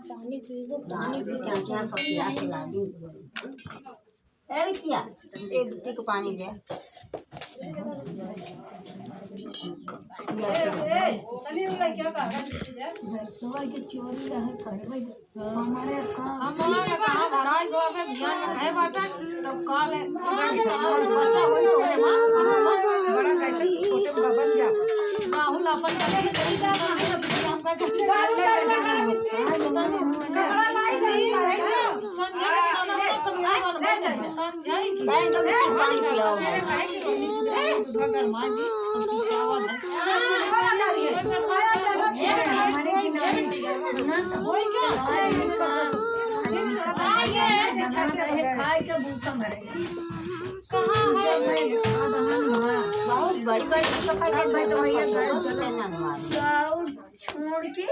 पानी पीगो पानी पी क्या क्या पपिया खिला दी ए बिटिया एक बिट्टी को पानी दे सुबह की चोरी रहे करबे हमारे कहां धराई दो के ध्यान कहे बाटा तो काल बच्चा होई तो मां कहां बड़ा कैसे छोटे बन जा राहुल अपन कभी हम का बहुत बड़ी बड़ी छोड़ के